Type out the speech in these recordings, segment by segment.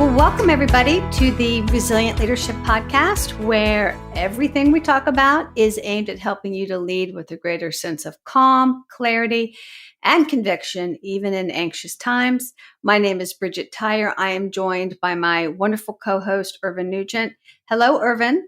Well, welcome everybody to the Resilient Leadership Podcast, where everything we talk about is aimed at helping you to lead with a greater sense of calm, clarity, and conviction, even in anxious times. My name is Bridget Tyre. I am joined by my wonderful co-host, Irvine Nugent. Hello, Irvine.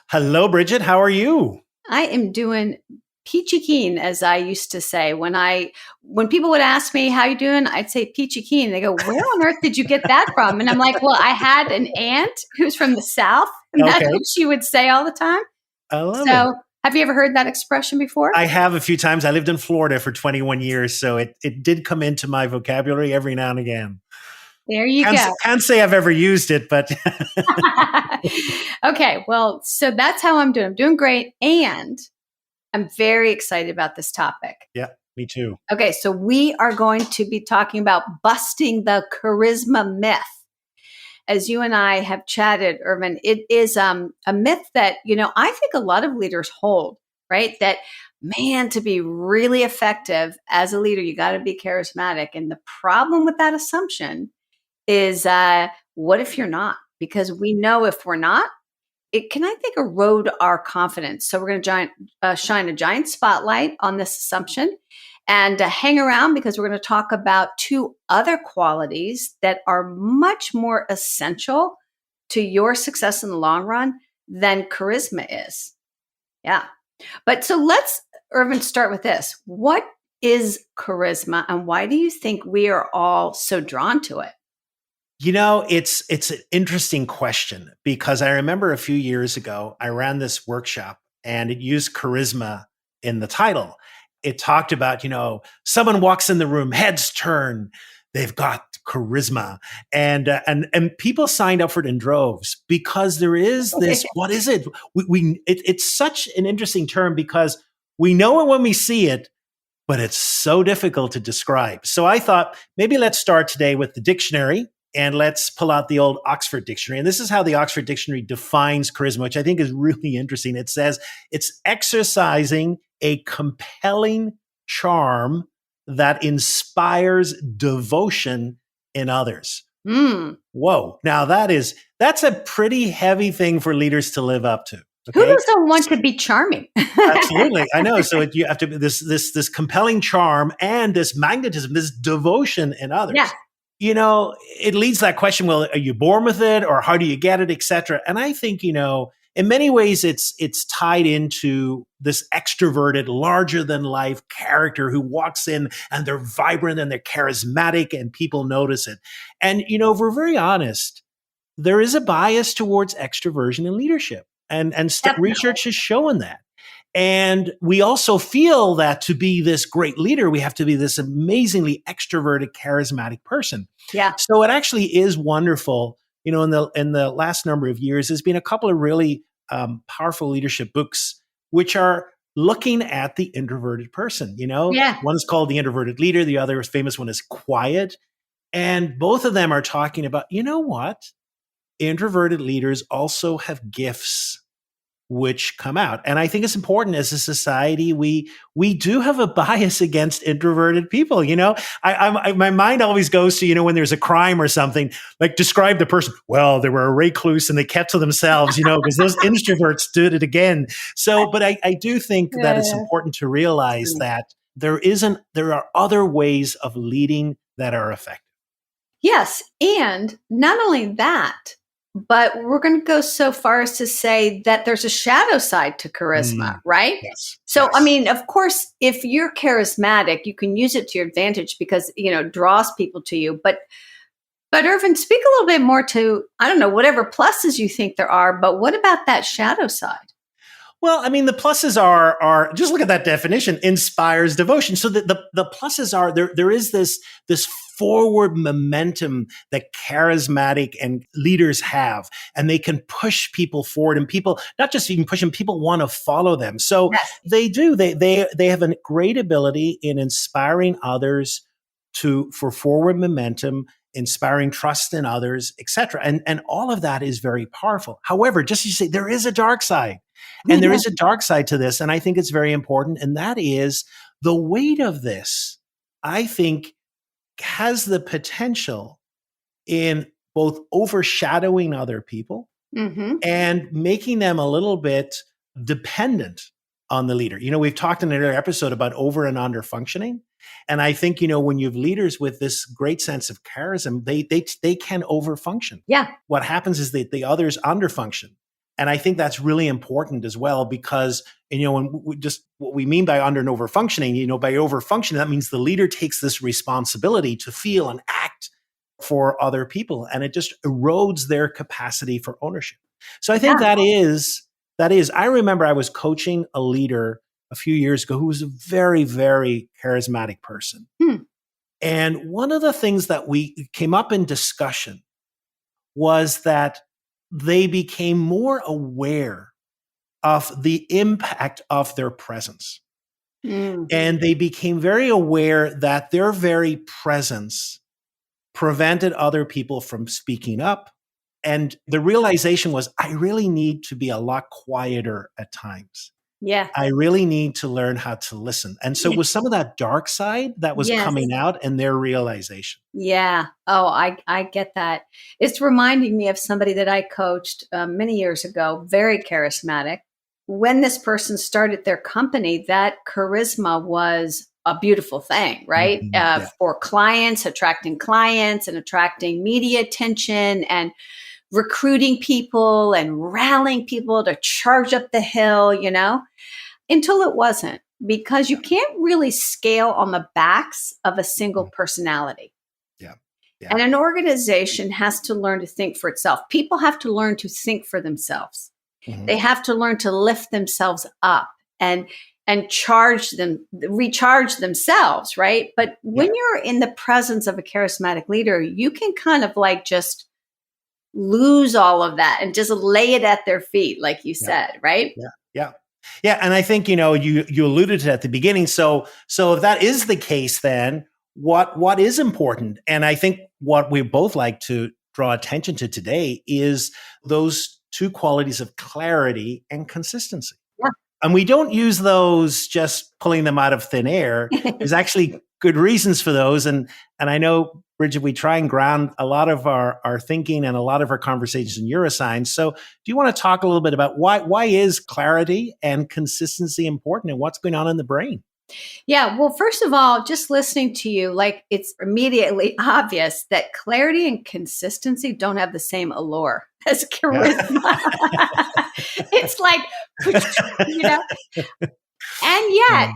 Hello, Bridget. How are you? I am doing peachy keen, as I used to say. When people would ask me, how you doing? I'd say peachy keen. They go, where on earth did you get that from? And I'm like, well, I had an aunt who's from the South, and that's what she would say all the time. I love it. Have you ever heard that expression before? I have a few times. I lived in Florida for 21 years, so it did come into my vocabulary every now and again. There you go. Can't say I've ever used it, but. Okay, well, so that's how I'm doing. I'm doing great, and I'm very excited about this topic. Yeah, me too. Okay, so we are going to be talking about busting the charisma myth. As you and I have chatted, Irvine, it is a myth that, I think a lot of leaders hold, right? That, man, to be really effective as a leader, you got to be charismatic. And the problem with that assumption is, what if you're not? Because we know if we're not, it can, I think, erode our confidence. So we're going to shine a giant spotlight on this assumption and hang around, because we're going to talk about two other qualities that are much more essential to your success in the long run than charisma is. Yeah. But so let's, Irvine, start with this. What is charisma, and why do you think we are all so drawn to it? It's an interesting question, because I remember a few years ago, I ran this workshop and it used charisma in the title. It talked about, someone walks in the room, heads turn, they've got charisma, and people signed up for it in droves, because there is this, what is it? It's such an interesting term, because we know it when we see it, but it's so difficult to describe. So I thought, maybe let's start today with the dictionary. And let's pull out the old Oxford Dictionary. And this is how the Oxford Dictionary defines charisma, which I think is really interesting. It says it's exercising a compelling charm that inspires devotion in others. Whoa. Now that's a pretty heavy thing for leaders to live up to. Okay? Who doesn't want to be charming? Absolutely. I know. So you have to this compelling charm and this magnetism, this devotion in others. Yeah. It leads to that question, well, are you born with it, or how do you get it, et cetera? And I think, in many ways, it's tied into this extroverted, larger than life character who walks in and they're vibrant and they're charismatic and people notice it. And, if we're very honest, there is a bias towards extroversion in leadership, and research is showing that. And we also feel that to be this great leader, we have to be this amazingly extroverted, charismatic person. Yeah. So it actually is wonderful. In the last number of years, there's been a couple of really powerful leadership books which are looking at the introverted person. One is called The Introverted Leader. The other famous one is Quiet. And both of them are talking about, what? Introverted leaders also have gifts which come out. And I think it's important as a society, we do have a bias against introverted people. My mind always goes to, when there's a crime or something, like describe the person. Well, they were a recluse and they kept to themselves, because those introverts did it again. So, but I do think that it's important to realize that there are other ways of leading that are effective. Yes. And not only that, but we're going to go so far as to say that there's a shadow side to charisma, right? Yes. So, yes. I mean, of course, if you're charismatic, you can use it to your advantage because, it draws people to you. But Irvine, speak a little bit more to, I don't know, whatever pluses you think there are, but what about that shadow side? Well, I mean, the pluses are just look at that definition, inspires devotion. So the pluses are there is this forward momentum that charismatic and leaders have, and they can push people forward, and people not just even push them, people want to follow them. So they do. They have a great ability in inspiring others for forward momentum, inspiring trust in others, etc. And all of that is very powerful. However, just as you say, there is a dark side. And there is a dark side to this, and I think it's very important, and that is the weight of this, I think, has the potential in both overshadowing other people Mm-hmm. and making them a little bit dependent on the leader. We've talked in another episode about over and under functioning. And I think, when you have leaders with this great sense of charisma, they can overfunction. Yeah. What happens is that the others underfunction. And I think that's really important as well, because, when what we mean by under and over functioning, by over functioning, that means the leader takes this responsibility to feel and act for other people, and it just erodes their capacity for ownership. So I think Yeah. that is, I remember I was coaching a leader a few years ago who was a very, very charismatic person. And one of the things that we came up in discussion was that they became more aware of the impact of their presence. Mm. And they became very aware that their very presence prevented other people from speaking up. And the realization was, I really need to be a lot quieter at times. Yeah. I really need to learn how to listen. And so it was some of that dark side that was Yes. coming out in their realization. Yeah. Oh, I get that. It's reminding me of somebody that I coached many years ago, very charismatic. When this person started their company, that charisma was a beautiful thing, right? Mhm. Yeah. For clients, attracting clients and attracting media attention and recruiting people and rallying people to charge up the hill, until it wasn't, because you can't really scale on the backs of a single personality. Yeah. Yeah. And an organization has to learn to think for itself. People have to learn to think for themselves. Mhm. They have to learn to lift themselves up and recharge themselves, right? But when you're in the presence of a charismatic leader, you can kind of like just lose all of that and just lay it at their feet, like you said, right? Yeah. Yeah. Yeah. And I think, you alluded to it at the beginning. So if that is the case, then what is important? And I think what we both like to draw attention to today is those two qualities of clarity and consistency. Yeah. And we don't use those just pulling them out of thin air. There's actually good reasons for those. And I know, Bridget, we try and ground a lot of our thinking and a lot of our conversations in neuroscience. So do you want to talk a little bit about why is clarity and consistency important and what's going on in the brain? Yeah. Well, first of all, just listening to you, like it's immediately obvious that clarity and consistency don't have the same allure as charisma. It's like, and yet,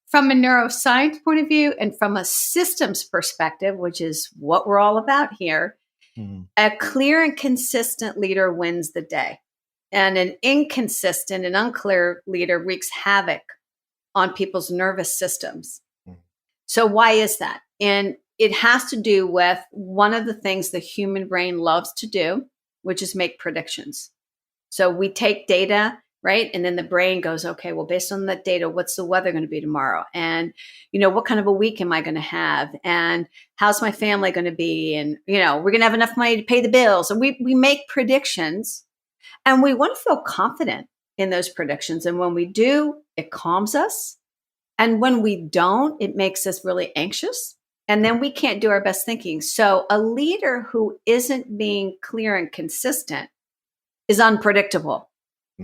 from a neuroscience point of view and from a systems perspective, which is what we're all about here, a clear and consistent leader wins the day. And an inconsistent and unclear leader wreaks havoc on people's nervous systems. So why is that? And it has to do with one of the things the human brain loves to do, which is make predictions. So we take data, right? And then the brain goes, okay, well, based on that data, what's the weather going to be tomorrow? And, what kind of a week am I going to have? And how's my family going to be? And, we're going to have enough money to pay the bills. And we make predictions and we want to feel confident in those predictions. And when we do, it calms us. And when we don't, it makes us really anxious. And then we can't do our best thinking. So a leader who isn't being clear and consistent is unpredictable.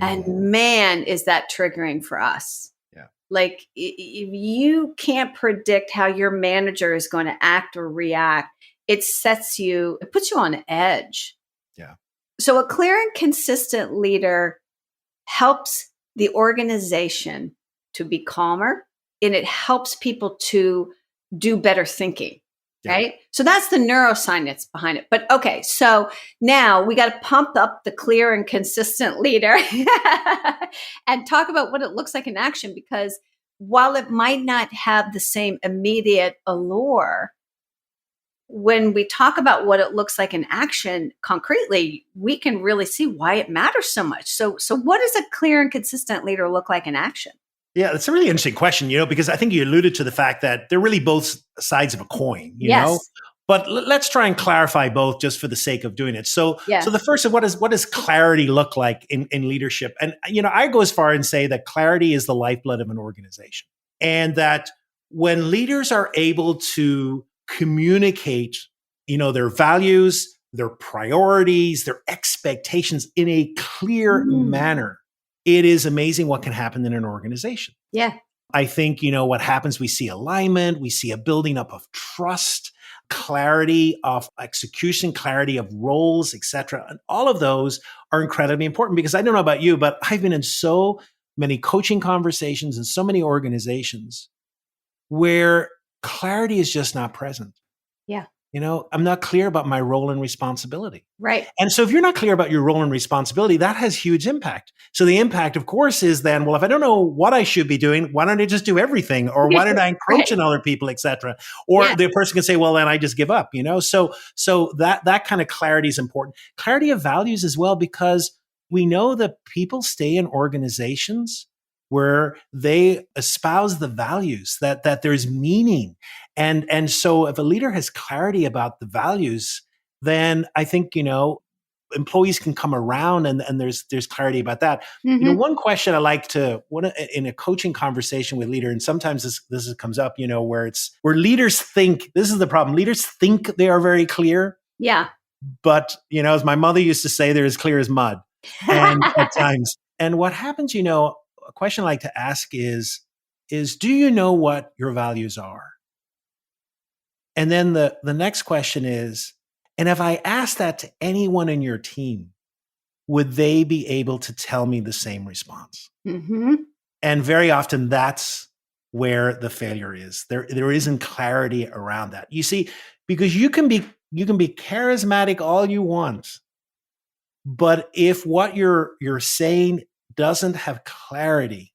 And man, is that triggering for us. Yeah. Like if you can't predict how your manager is going to act or react, it puts you on edge. Yeah. So a clear and consistent leader helps the organization to be calmer, and it helps people to do better thinking. Right? So that's the neuroscience behind it. But okay, so now we got to pump up the clear and consistent leader and talk about what it looks like in action, because while it might not have the same immediate allure, when we talk about what it looks like in action concretely, we can really see why it matters so much. So what does a clear and consistent leader look like in action? Yeah, that's a really interesting question, because I think you alluded to the fact that they're really both sides of a coin, know? But let's try and clarify both just for the sake of doing it. So the first, what does clarity look like in leadership? And, I go as far and say that clarity is the lifeblood of an organization. And that when leaders are able to communicate, their values, their priorities, their expectations in a clear Mm. manner, it is amazing what can happen in an organization. Yeah. I think, what happens, we see alignment, we see a building up of trust, clarity of execution, clarity of roles, etc. And all of those are incredibly important because I don't know about you, but I've been in so many coaching conversations and so many organizations where clarity is just not present. Yeah. I'm not clear about my role and responsibility. Right. And so if you're not clear about your role and responsibility, that has huge impact. So the impact, of course, is then, well, if I don't know what I should be doing, why don't I just do everything? Or why don't I encroach Right. on other people, et cetera? Or Yeah. the person can say, well, then I just give up, So that kind of clarity is important. Clarity of values as well, because we know that people stay in organizations where they espouse the values, that there's meaning. And so if a leader has clarity about the values, then I think, employees can come around and there's clarity about that. Mm-hmm. One question I like to, in a coaching conversation with leader, and sometimes this comes up, where leaders think, this is the problem. Leaders think they are very clear. Yeah. But, as my mother used to say, they're as clear as mud. And at times, and what happens, a question I like to ask is, do you know what your values are? And then the next question is, and if I ask that to anyone in your team, would they be able to tell me the same response? Mm-hmm. And very often that's where the failure is. There isn't clarity around that. You see, because you can be charismatic all you want, but if what you're saying doesn't have clarity,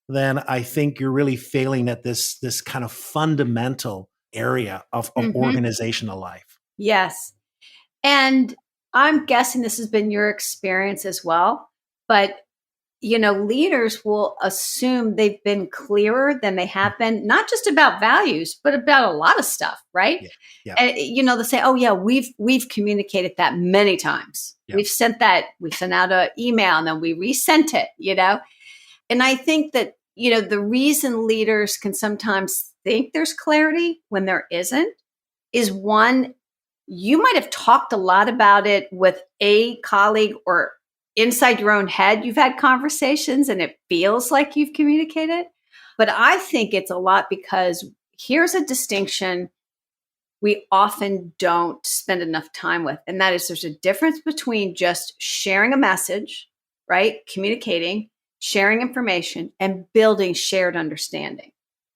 then I think you're really failing at this kind of fundamental area of Mm-hmm. organizational life. Yes. And I'm guessing this has been your experience as well. But, leaders will assume they've been clearer than they have been, not just about values, but about a lot of stuff, right? Yeah. Yeah. And, they'll say, oh, yeah, we've communicated that many times. Yeah. We sent out an email and then we resent it, And I think that, the reason leaders can sometimes think there's clarity when there isn't is one, you might have talked a lot about it with a colleague or inside your own head. You've had conversations and it feels like you've communicated. But I think it's a lot because here's a distinction we often don't spend enough time with. And that is there's a difference between just sharing a message, right? Communicating, sharing information, and building shared understanding.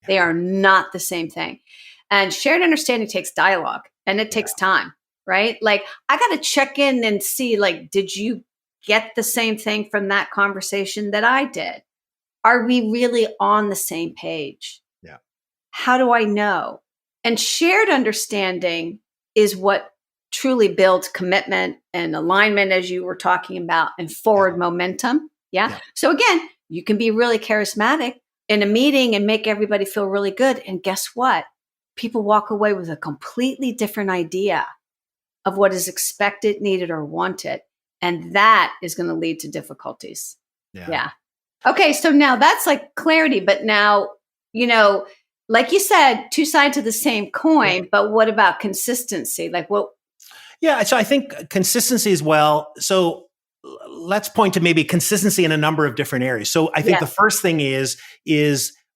They are not the same thing. And shared understanding takes dialogue and it takes time, right? Like I got to check in and see, like, did you get the same thing from that conversation that I did? Are we really on the same page? Yeah. How do I know? And shared understanding is what truly builds commitment and alignment, as you were talking about, and forward momentum. Yeah. So again, you can be really charismatic in a meeting and make everybody feel really good. And guess what? People walk away with a completely different idea of what is expected, needed, or wanted. And that is going to lead to difficulties. Yeah. Okay. So now that's like clarity. But now, like you said, two sides of the same coin, but what about consistency? Like what? Yeah. So I think consistency as well. So let's point to maybe consistency in a number of different areas. So I think the first thing is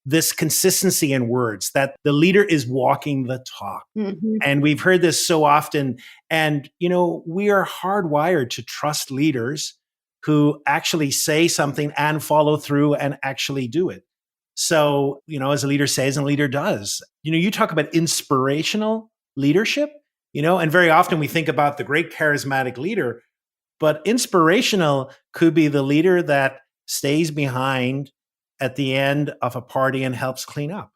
this consistency in words, that the leader is walking the talk. Mm-hmm. And we've heard this so often. And, we are hardwired to trust leaders who actually say something and follow through and actually do it. So, as a leader says and a leader does, you talk about inspirational leadership, and very often we think about the great charismatic leader, but inspirational could be the leader that stays behind at the end of a party and helps clean up.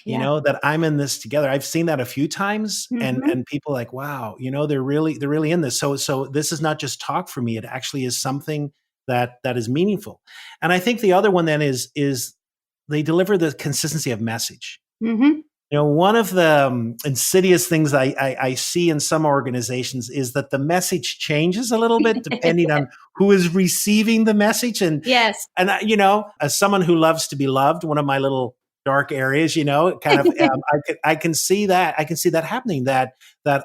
That I'm in this together. I've seen that a few times, and people like, wow, they're really in this. So this is not just talk for me. It actually is something that is meaningful. And I think the other one then is they deliver the consistency of message. Mm-hmm. One of the insidious things I see in some organizations is that the message changes a little bit depending on who is receiving the message. And yes, and as someone who loves to be loved, one of my little dark areas, kind of, I can see that. I can see that happening, that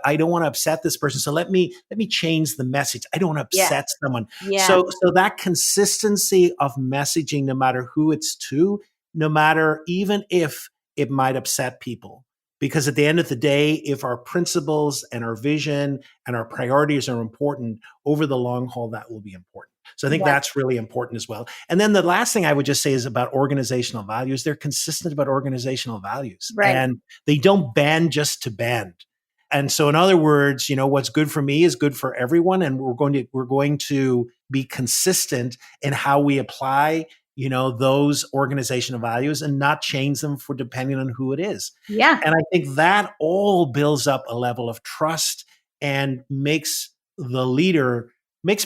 I don't want to upset this person. So let me change the message. I don't want to Yeah. upset someone. Yeah. So that consistency of messaging, no matter who it's to, no matter even if it might upset people. Because at the end of the day, if our principles and our vision and our priorities are important over the long haul, that will be important. So I think Yes. that's really important as well. And then the last thing I would just say is about organizational values. They're consistent about organizational values, Right. and they don't bend just to bend. And so, in other words, what's good for me is good for everyone, and we're going to be consistent in how we apply, those organizational values, and not change them for depending on who it is. Yeah. And I think that all builds up a level of trust and makes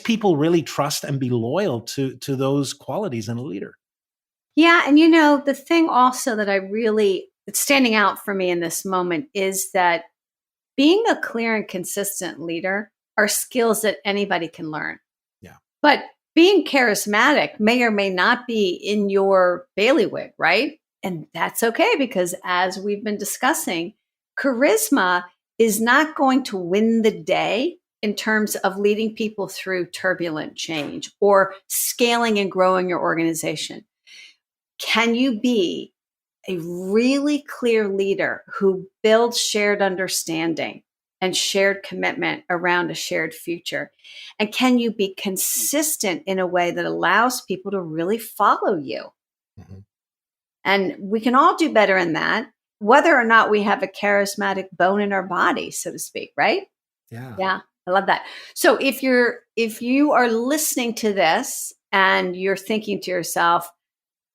people really trust and be loyal to those qualities in a leader. Yeah. And the thing also that it's standing out for me in this moment is that being a clear and consistent leader are skills that anybody can learn. Yeah. But being charismatic may or may not be in your bailiwick, right? And that's okay, because as we've been discussing, charisma is not going to win the day in terms of leading people through turbulent change or scaling and growing your organization. Can you be a really clear leader who builds shared understanding and shared commitment around a shared future? And can you be consistent in a way that allows people to really follow you? Mm-hmm. And we can all do better in that, whether or not we have a charismatic bone in our body, so to speak, right? Yeah. Yeah, I love that. So if you are listening to this and you're thinking to yourself,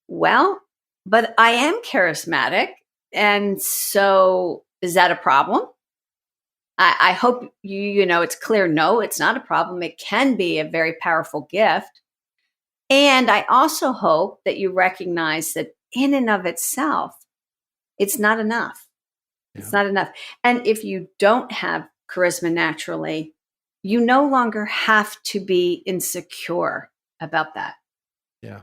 well, but I am charismatic. And so is that a problem? I hope it's clear. No, it's not a problem. It can be a very powerful gift. And I also hope that you recognize that in and of itself, it's not enough. Yeah. It's not enough. And if you don't have charisma naturally, you no longer have to be insecure about that. Yeah.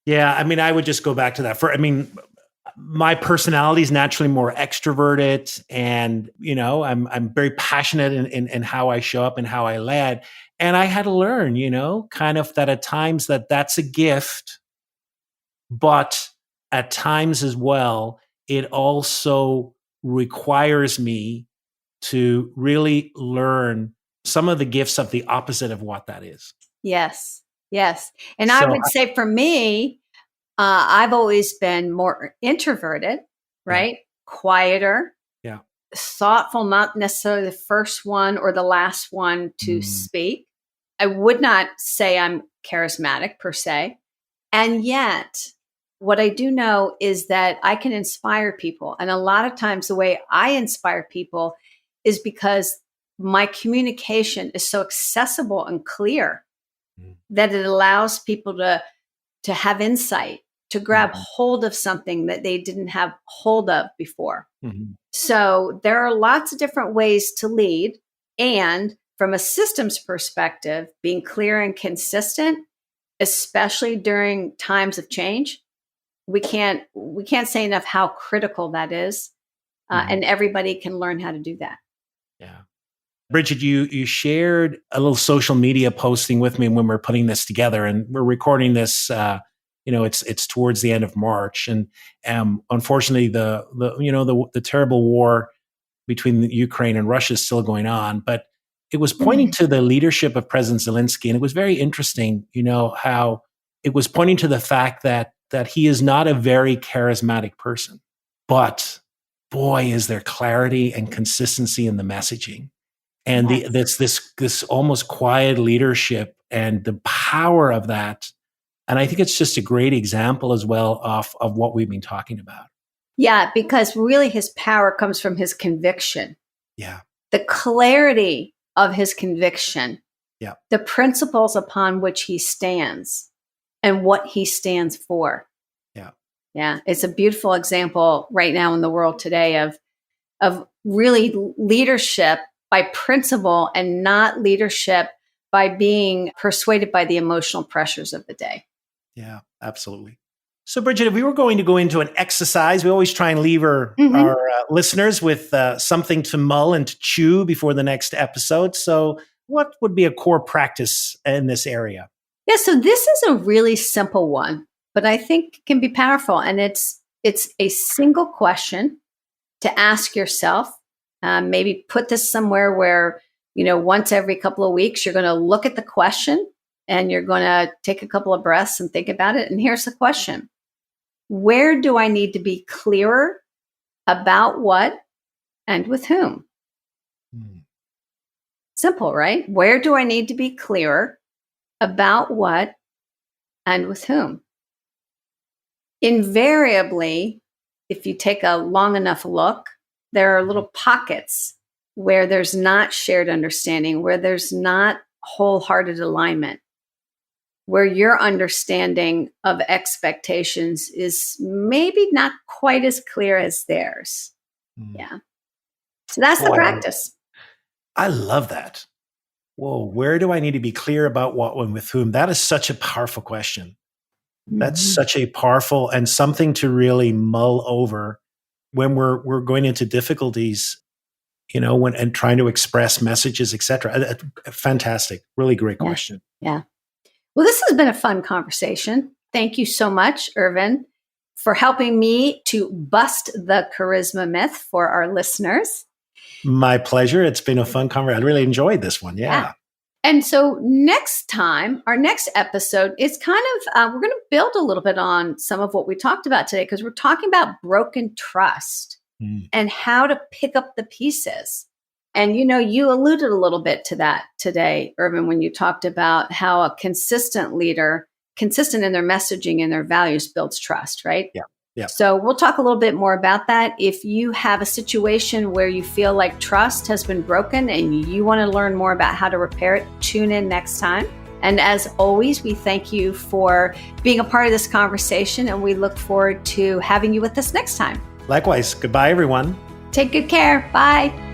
Yeah. I mean, I would just go back to that. My personality is naturally more extroverted, and I'm very passionate in how I show up and how I lead. And I had to learn, kind of that at times that's a gift, but at times as well, it also requires me to really learn some of the gifts of the opposite of what that is. Yes. Yes. And I So would say for me, I've always been more introverted, yeah, right? Quieter, yeah. thoughtful, not necessarily the first one or the last one to Mm, speak. I would not say I'm charismatic per se. And yet, what I do know is that I can inspire people. And a lot of times, the way I inspire people is because my communication is so accessible and clear mm, that it allows people to have insight, to grab mhm, hold of something that they didn't have hold of before. mhm. So there are lots of different ways to lead. And from a systems perspective, being clear and consistent, especially during times of change, we can't say enough how critical that is. Mhm. And everybody can learn how to do that. Yeah. Bridget, you shared a little social media posting with me when we're putting this together, and we're recording this. It's towards the end of March, and unfortunately, the terrible war between Ukraine and Russia is still going on. But it was pointing Mm. to the leadership of President Zelensky, and it was very interesting. How it was pointing to the fact that he is not a very charismatic person, but boy, is there clarity and consistency in the messaging, and Yes. this almost quiet leadership and the power of that. And I think it's just a great example as well of what we've been talking about. Yeah, because really his power comes from his conviction, Yeah, the clarity of his conviction, yeah, the principles upon which he stands, and what he stands for. yeah. Yeah, it's a beautiful example right now in the world today of really leadership by principle and not leadership by being persuaded by the emotional pressures of the day. Yeah, absolutely. So, Bridget, if we were going to go into an exercise, we always try and leave our listeners with something to mull and to chew before the next episode. So, what would be a core practice in this area? Yeah, so this is a really simple one, but I think can be powerful. And it's a single question to ask yourself. Maybe put this somewhere where, once every couple of weeks, you're going to look at the question and you're going to take a couple of breaths and think about it. And here's the question. Where do I need to be clearer about what and with whom? Simple, right? Where do I need to be clearer about what and with whom? Invariably, if you take a long enough look, there are little pockets where there's not shared understanding, where there's not wholehearted alignment, where your understanding of expectations is maybe not quite as clear as theirs. Yeah. So that's the practice. I love that. Whoa, where do I need to be clear about what and with whom? That is such a powerful question. That's such a powerful and something to really mull over when we're going into difficulties, and trying to express messages, etc. Fantastic. Really great question. Yeah. Well, this has been a fun conversation. Thank you so much, Irvine, for helping me to bust the charisma myth for our listeners. My pleasure. It's been a fun conversation. I really enjoyed this one. Yeah. And so next time, our next episode is kind of, we're going to build a little bit on some of what we talked about today, because we're talking about broken trust and how to pick up the pieces. And, you alluded a little bit to that today, Irvine, when you talked about how a consistent leader, consistent in their messaging and their values, builds trust, right? Yeah. So we'll talk a little bit more about that. If you have a situation where you feel like trust has been broken and you want to learn more about how to repair it, tune in next time. And as always, we thank you for being a part of this conversation, and we look forward to having you with us next time. Likewise. Goodbye, everyone. Take good care. Bye.